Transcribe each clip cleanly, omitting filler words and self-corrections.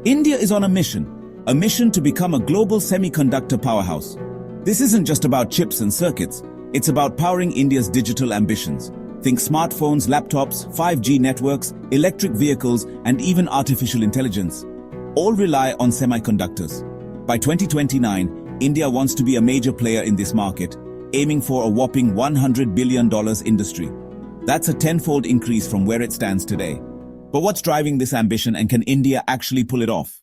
India is on a mission to become a global semiconductor powerhouse. This isn't just about chips and circuits, it's about powering India's digital ambitions. Think smartphones, laptops, 5G networks, electric vehicles, and even artificial intelligence. All rely on semiconductors. By 2029, India wants to be a major player in this market, aiming for a whopping $100 billion industry. That's a tenfold increase from where it stands today. But what's driving this ambition, and can India actually pull it off?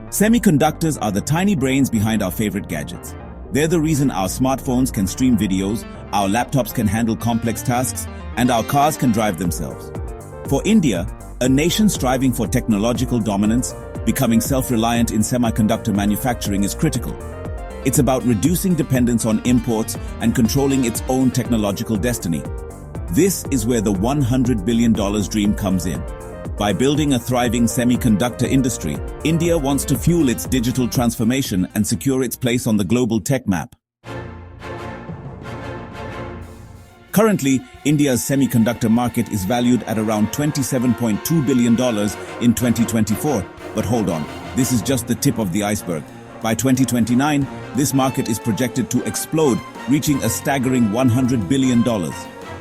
Semiconductors are the tiny brains behind our favorite gadgets. They're the reason our smartphones can stream videos, our laptops can handle complex tasks, and our cars can drive themselves. For India, a nation striving for technological dominance, becoming self-reliant in semiconductor manufacturing is critical. It's about reducing dependence on imports and controlling its own technological destiny. This is where the $100 billion dream comes in. By building a thriving semiconductor industry, India wants to fuel its digital transformation and secure its place on the global tech map. Currently, India's semiconductor market is valued at around $27.2 billion in 2024. But hold on, this is just the tip of the iceberg. By 2029, this market is projected to explode, reaching a staggering $100 billion.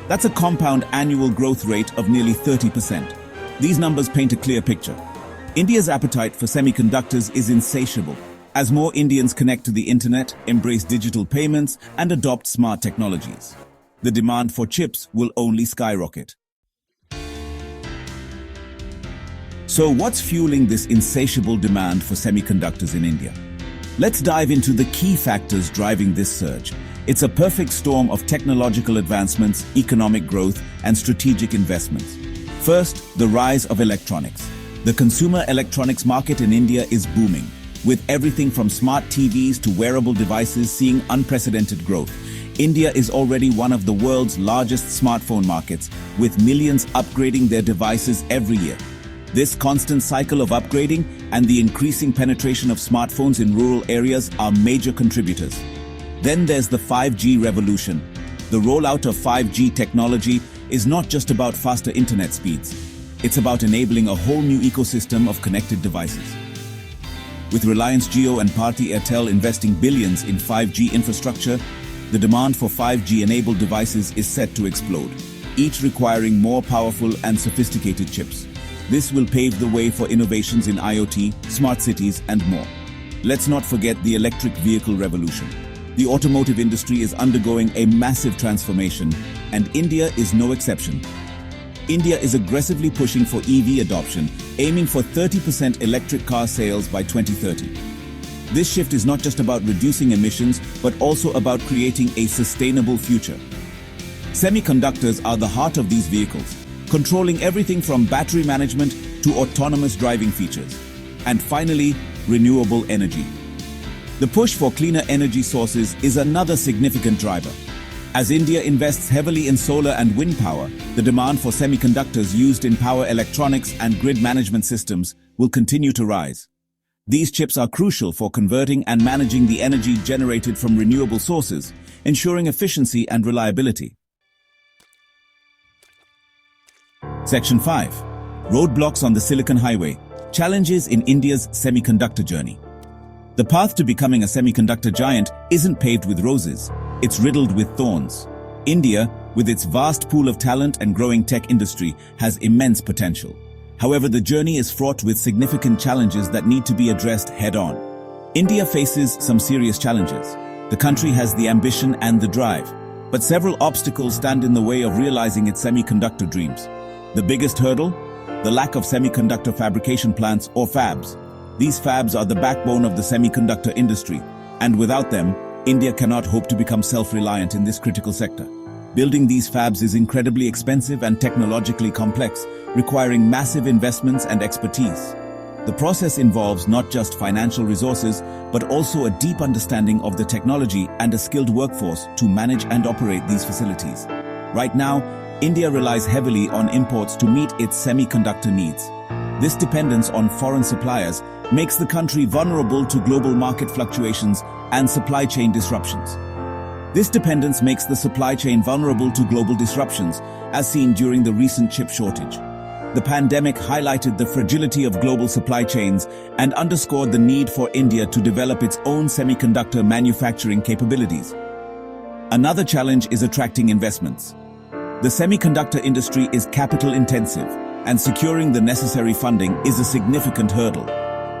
That's a compound annual growth rate of nearly 30%. These numbers paint a clear picture. India's appetite for semiconductors is insatiable. As more Indians connect to the internet, embrace digital payments, and adopt smart technologies, the demand for chips will only skyrocket. So what's fueling this insatiable demand for semiconductors in India? Let's dive into the key factors driving this surge. It's a perfect storm of technological advancements, economic growth, and strategic investments. First, the rise of electronics. The consumer electronics market in India is booming, with everything from smart TVs to wearable devices seeing unprecedented growth. India is already one of the world's largest smartphone markets, with millions upgrading their devices every year. This constant cycle of upgrading and the increasing penetration of smartphones in rural areas are major contributors. Then there's the 5G revolution. The rollout of 5G technology is not just about faster internet speeds. It's about enabling a whole new ecosystem of connected devices. With Reliance Jio and Bharti Airtel investing billions in 5G infrastructure, the demand for 5G-enabled devices is set to explode, each requiring more powerful and sophisticated chips. This will pave the way for innovations in IoT, smart cities, and more. Let's not forget the electric vehicle revolution. The automotive industry is undergoing a massive transformation, and India is no exception. India is aggressively pushing for EV adoption, aiming for 30% electric car sales by 2030. This shift is not just about reducing emissions, but also about creating a sustainable future. Semiconductors are the heart of these vehicles, controlling everything from battery management to autonomous driving features. And finally, renewable energy. The push for cleaner energy sources is another significant driver. As India invests heavily in solar and wind power, the demand for semiconductors used in power electronics and grid management systems will continue to rise. These chips are crucial for converting and managing the energy generated from renewable sources, ensuring efficiency and reliability. Section 5. Roadblocks on the Silicon Highway. Challenges in India's semiconductor journey. The path to becoming a semiconductor giant isn't paved with roses. It's riddled with thorns. India, with its vast pool of talent and growing tech industry, has immense potential. However, the journey is fraught with significant challenges that need to be addressed head-on. India faces some serious challenges. The country has the ambition and the drive, but several obstacles stand in the way of realizing its semiconductor dreams. The biggest hurdle? The lack of semiconductor fabrication plants or fabs. These fabs are the backbone of the semiconductor industry, and without them, India cannot hope to become self-reliant in this critical sector. Building these fabs is incredibly expensive and technologically complex, requiring massive investments and expertise. The process involves not just financial resources, but also a deep understanding of the technology and a skilled workforce to manage and operate these facilities. Right now, India relies heavily on imports to meet its semiconductor needs. This dependence on foreign suppliers makes the country vulnerable to global market fluctuations and supply chain disruptions. This dependence makes the supply chain vulnerable to global disruptions, as seen during the recent chip shortage. the pandemic highlighted the fragility of global supply chains and underscored the need for India to develop its own semiconductor manufacturing capabilities. Another challenge is attracting investments. The semiconductor industry is capital-intensive, and securing the necessary funding is a significant hurdle.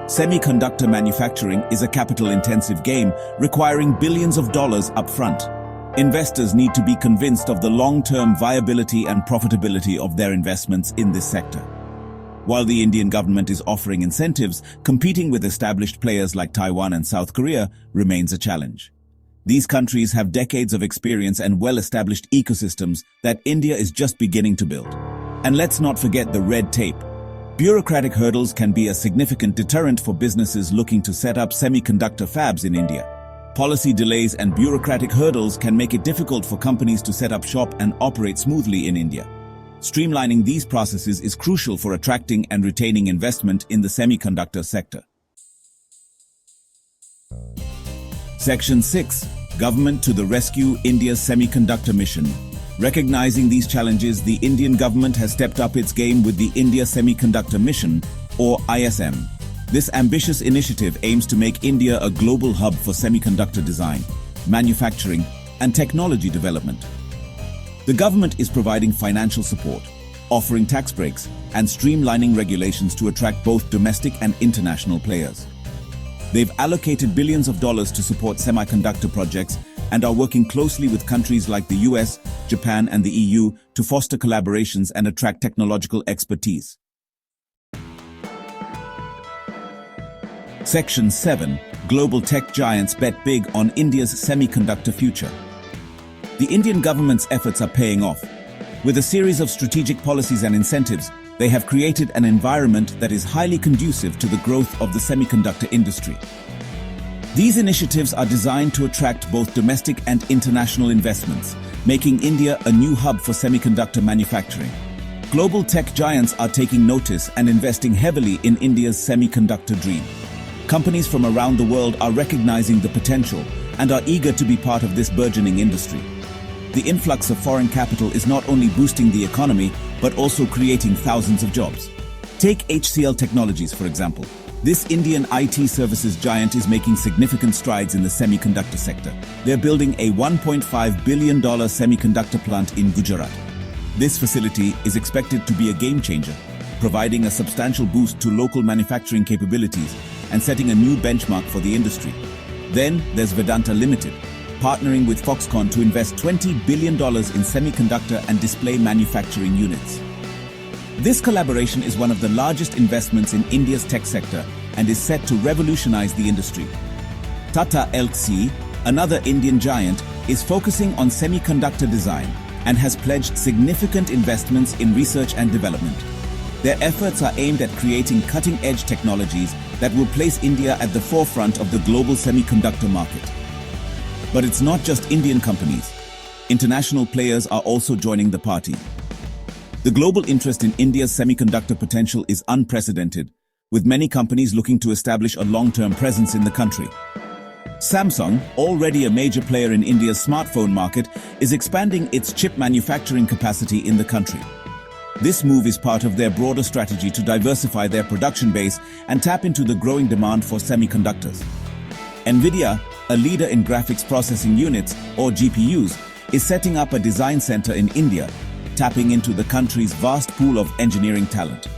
Semiconductor manufacturing is a capital-intensive game requiring billions of dollars upfront. Investors need to be convinced of the long-term viability and profitability of their investments in this sector. While the Indian government is offering incentives, competing with established players like Taiwan and South Korea remains a challenge. These countries have decades of experience and well-established ecosystems that India is just beginning to build. And let's not forget the red tape. Bureaucratic hurdles can be a significant deterrent for businesses looking to set up semiconductor fabs in India. Policy delays and bureaucratic hurdles can make it difficult for companies to set up shop and operate smoothly in India. Streamlining these processes is crucial for attracting and retaining investment in the semiconductor sector. Section 6. Government to the rescue: India's semiconductor mission. Recognizing these challenges, the Indian government has stepped up its game with the India Semiconductor Mission, or ISM. This ambitious initiative aims to make India a global hub for semiconductor design, manufacturing, and technology development. The government is providing financial support, offering tax breaks, and streamlining regulations to attract both domestic and international players. They've allocated billions of dollars to support semiconductor projects and are working closely with countries like the US, Japan, and the EU to foster collaborations and attract technological expertise. Section 7. Global tech giants bet big on India's semiconductor future. The Indian government's efforts are paying off. With a series of strategic policies and incentives, they have created an environment that is highly conducive to the growth of the semiconductor industry. These initiatives are designed to attract both domestic and international investments, making India a new hub for semiconductor manufacturing. Global tech giants are taking notice and investing heavily in India's semiconductor dream. Companies from around the world are recognizing the potential and are eager to be part of this burgeoning industry. The influx of foreign capital is not only boosting the economy, but also creating thousands of jobs. Take HCL Technologies, for example. This Indian IT services giant is making significant strides in the semiconductor sector. They're building a $1.5 billion semiconductor plant in Gujarat. This facility is expected to be a game changer, providing a substantial boost to local manufacturing capabilities and setting a new benchmark for the industry. Then there's Vedanta Limited, partnering with Foxconn to invest $20 billion in semiconductor and display manufacturing units. This collaboration is one of the largest investments in India's tech sector and is set to revolutionize the industry. Tata Elxsi, another Indian giant, is focusing on semiconductor design and has pledged significant investments in research and development. Their efforts are aimed at creating cutting-edge technologies that will place India at the forefront of the global semiconductor market. But it's not just Indian companies. International players are also joining the party. The global interest in India's semiconductor potential is unprecedented, with many companies looking to establish a long-term presence in the country. Samsung, already a major player in India's smartphone market, is expanding its chip manufacturing capacity in the country. This move is part of their broader strategy to diversify their production base and tap into the growing demand for semiconductors. Nvidia, a leader in graphics processing units, or GPUs, is setting up a design center in India, tapping into the country's vast pool of engineering talent.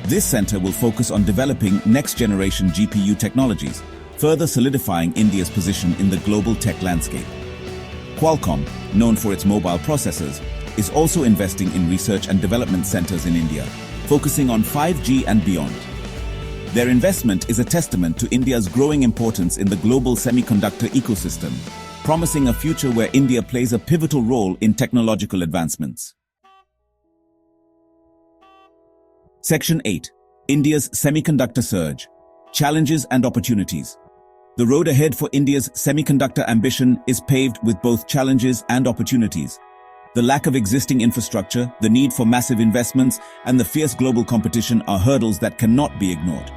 This center will focus on developing next-generation GPU technologies, further solidifying India's position in the global tech landscape. Qualcomm, known for its mobile processors, is also investing in research and development centers in India, focusing on 5G and beyond. Their investment is a testament to India's growing importance in the global semiconductor ecosystem, promising a future where India plays a pivotal role in technological advancements. Section 8. India's Semiconductor Surge: Challenges and Opportunities. The road ahead for India's semiconductor ambition is paved with both challenges and opportunities. The lack of existing infrastructure, the need for massive investments, and the fierce global competition are hurdles that cannot be ignored.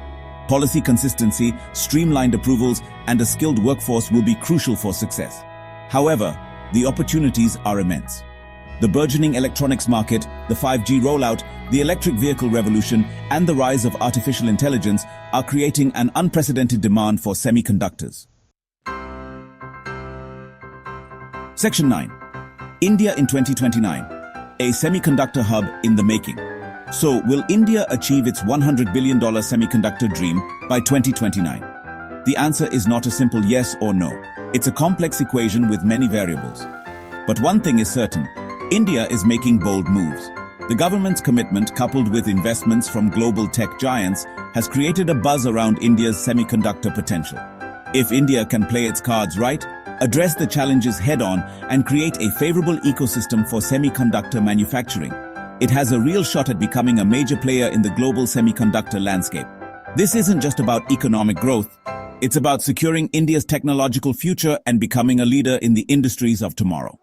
Policy consistency, streamlined approvals, and a skilled workforce will be crucial for success. However, the opportunities are immense. The burgeoning electronics market, the 5G rollout, the electric vehicle revolution, and the rise of artificial intelligence are creating an unprecedented demand for semiconductors. Section 9. India in 2029. A semiconductor hub in the making. So, will India achieve its $100 billion semiconductor dream by 2029? The answer is not a simple yes or no. It's a complex equation with many variables. But one thing is certain. India is making bold moves. The government's commitment, coupled with investments from global tech giants, has created a buzz around India's semiconductor potential. If India can play its cards right, address the challenges head-on, and create a favorable ecosystem for semiconductor manufacturing, it has a real shot at becoming a major player in the global semiconductor landscape. This isn't just about economic growth. It's about securing India's technological future and becoming a leader in the industries of tomorrow.